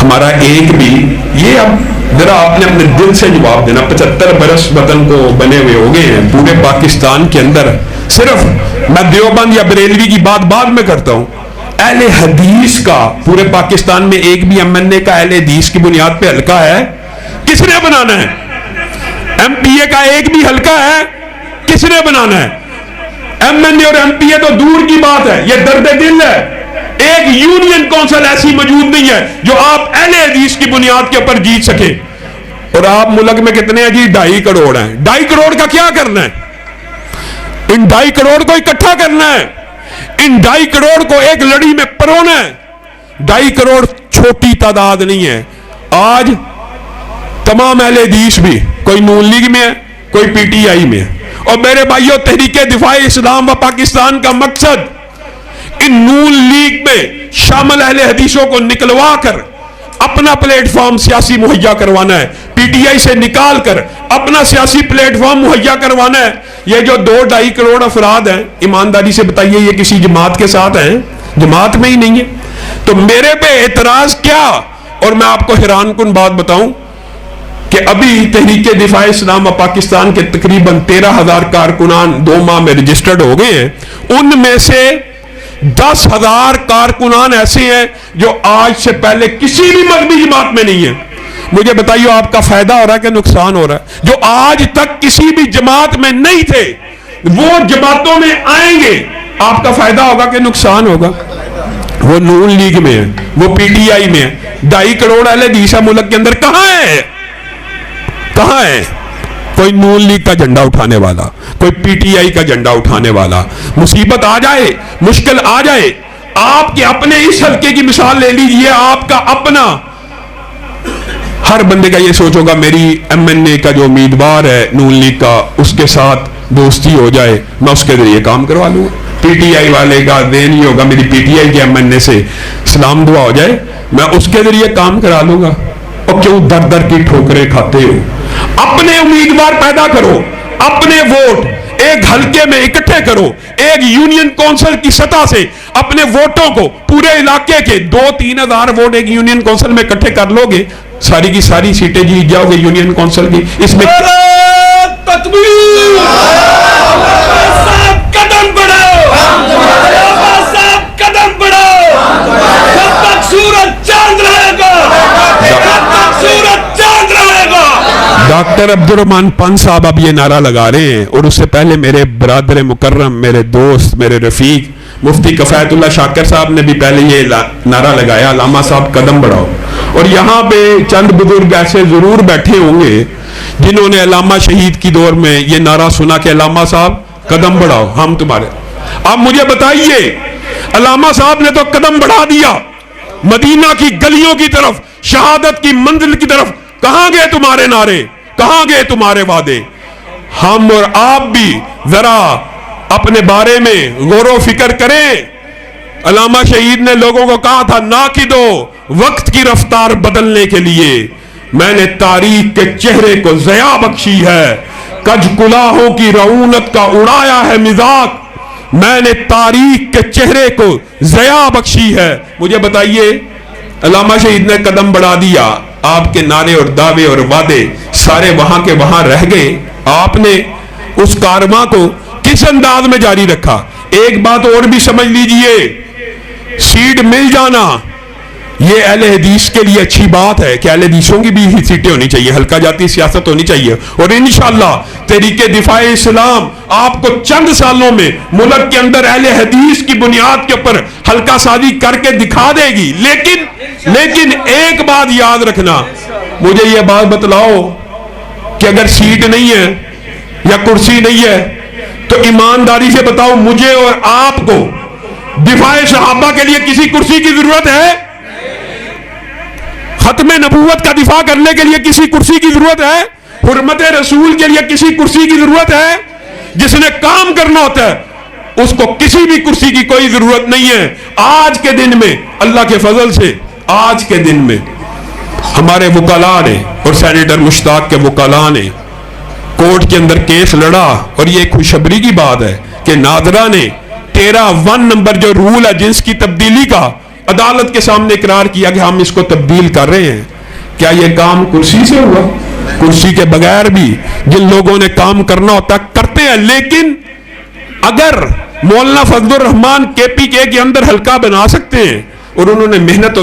ہمارا ایک بھی یہ اب ذرا آپ نے اپنے دل سے جواب دینا. 75 برس وطن کو بنے ہوئے ہو گئے ہیں پورے پاکستان کے اندر. صرف میں دیوبند یا بریلوی کی بات بعد میں کرتا ہوں. اہل حدیث کا پورے پاکستان میں ایک بھی ایم این اے کا اہل حدیث کی بنیاد پہ حلقہ ہے؟ کس نے بنانا ہے؟ ایم پی اے کا ایک بھی حلقہ ہے؟ کس نے بنانا ہے؟ ایم این اے اور ایم پی اے تو دور کی بات ہے, یہ درد دل ہے. ایک یونین کونسل ایسی موجود نہیں ہے جو آپ اہل حدیث کی بنیاد کے اوپر جیت سکے. اور آپ ملک میں کتنے ہیں جی؟ 2.5 کروڑ ہیں. 2.5 کروڑ کا کیا کرنا ہے؟ ان 2.5 کروڑ کو اکٹھا کرنا ہے, ان 2.5 کروڑ کو ایک لڑی میں پرونا ہے. 2.5 کروڑ چھوٹی تعداد نہیں ہے. آج تمام اہل حدیث بھی کوئی نون لیگ میں ہے, کوئی پی ٹی آئی میں ہے. اور میرے بھائیوں, تحریک دفاع اسلام و پاکستان کا مقصد ان نون لیگ میں شامل اہل حدیثوں کو نکلوا کر اپنا پلیٹ فارم سیاسی مہیا کروانا ہے. پی ٹی آئی سے نکال کر اپنا سیاسی پلیٹ فارم مہیا کروانا ہے. یہ جو 2-2.5 کروڑ افراد ہیں, ایمانداری سے بتائیے یہ کسی جماعت کے ساتھ ہیں؟ جماعت میں ہی نہیں ہے. تو میرے پہ اعتراض کیا؟ اور میں آپ کو حیران کن بات بتاؤں کہ ابھی تحریک دفاع اسلام و پاکستان کے تقریباً 13,000 کارکنان 2 ماہ میں رجسٹرڈ ہو گئے ہیں. ان میں سے 10,000 کارکنان ایسے ہیں جو آج سے پہلے کسی بھی مذہبی جماعت میں نہیں ہیں. مجھے بتائیے آپ کا فائدہ ہو رہا ہے کہ نقصان ہو رہا ہے؟ جو آج تک کسی بھی جماعت میں نہیں تھے وہ جماعتوں میں آئیں گے, آپ کا فائدہ ہوگا کہ نقصان ہوگا؟ وہ نون لیگ میں ہے, وہ پی ٹی آئی میں ہے. 2.5 کروڑ اہل حدیث ملک کے اندر کہاں ہے؟ کہاں ہے کوئی نون لیگ کا جھنڈا اٹھانے والا, کوئی پی ٹی آئی کا جھنڈا اٹھانے والا؟ مصیبت آ جائے, مشکل آ جائے, آپ کے اپنے اس حلقے کی مثال لے لیجئے. آپ کا اپنا ہر بندے کا یہ سوچ ہوگا میری ایم این اے کا جو امیدوار ہے نون لیگ کا, اس کے ساتھ دوستی ہو جائے, میں اس کے ذریعے کام کروا لوں. پی ٹی آئی والے کا دین یہ ہوگا میری پی ٹی آئی کے ایم این اے سے سلام دعا ہو جائے, میں اس کے ذریعے کام کرا لوں گا. اور کیوں در در کی ٹھوکریں کھاتے ہو؟ اپنے امیدوار پیدا کرو, اپنے ووٹ ایک حلقے میں اکٹھے کرو, ایک یونین کونسل کی سطح سے اپنے ووٹوں کو پورے علاقے کے 2-3 ہزار ووٹ ایک یونین کونسل میں اکٹھے کر لو گے, ساری کی ساری سیٹیں جیت جاؤ گے یونین کونسل کی. اس میں تکبیر, قدم بڑھاؤ, قدم بڑھاؤ, جب تک سورج چاند رہے گا, جب تک سورج چاند رہے گا. ڈاکٹر عبد الرحمان پن صاحب اب یہ نعرہ لگا رہے ہیں, اور اس سے پہلے میرے برادر مکرم, میرے دوست, میرے رفیق مفتی کفایت اللہ شاکر صاحب نے بھی پہلے یہ نعرہ لگایا, علامہ صاحب قدم بڑھاؤ. اور یہاں پہ چند بزرگ ایسے ضرور بیٹھے ہوں گے جنہوں نے علامہ شہید کی دور میں یہ نعرہ سنا کہ علامہ صاحب قدم بڑھاؤ, ہم تمہارے. اب مجھے بتائیے, علامہ صاحب نے تو قدم بڑھا دیا مدینہ کی گلیوں کی طرف, شہادت کی منزل کی طرف. کہاں گئے تمہارے نعرے, کہاں گئے تمہارے وعدے؟ ہم اور آپ بھی ذرا اپنے بارے میں غور و فکر کریں. علامہ شہید نے لوگوں کو کہا تھا ناقدو وقت کی رفتار بدلنے کے لیے میں نے تاریخ کے چہرے کو ضیاء بخشی ہے, کج کلاہوں کی رعونت کا اڑایا ہے مذاق, میں نے تاریخ کے چہرے کو ضیاء بخشی ہے. مجھے بتائیے, علامہ شہید نے قدم بڑھا دیا, آپ کے نعرے اور دعوے اور وعدے سارے وہاں کے وہاں رہ گئے, آپ نے اس کارواں کو کس انداز میں جاری رکھا؟ ایک بات اور بھی سمجھ لیجئے, سیٹ مل جانا یہ اہل حدیث کے لیے اچھی بات ہے کہ اہل حدیثوں کی بھی سیٹیں ہونی چاہیے, حلقہ جاتی سیاست ہونی چاہیے. اور انشاءاللہ تحریک دفاع اسلام آپ کو چند سالوں میں ملک کے اندر اہل حدیث کی بنیاد کے اوپر حلقہ سازی کر کے دکھا دے گی. لیکن ایک بات یاد رکھنا, مجھے یہ بات بتلاؤ کہ اگر سیٹ نہیں ہے یا کرسی نہیں ہے تو ایمانداری سے بتاؤ مجھے اور آپ کو دفاع صحابہ کے لیے کسی کرسی کی ضرورت ہے؟ ختم نبوت کا دفاع کرنے کے لیے کسی کرسی کی ضرورت ہے؟ حرمت رسول کے لیے کسی کرسی کی ضرورت ہے؟ جس نے کام کرنا ہوتا ہے اس کو کسی بھی کرسی کی کوئی ضرورت نہیں ہے. آج کے دن میں اللہ کے فضل سے آج کے دن میں ہمارے وکلاء نے اور سینیٹر مشتاق کے وکلاء نے کورٹ کے اندر کیس لڑا, اور یہ خوشخبری کی بات ہے کہ ناظرہ نے 13(1) نمبر جو رول ہے جنس کی تبدیلی کا, عدالت کے سامنے اقرار کیا کہ ہم اس کو تبدیل کر رہے ہیں. کیا یہ کام کرسی سے ہوا؟ کرسی کے بغیر بھی جن لوگوں نے کام کرنا ہوتا کرتے ہیں. لیکن اگر مولانا فضل الرحمان KPK کے اندر حلقہ بنا سکتے ہیں اور انہوں نے محنت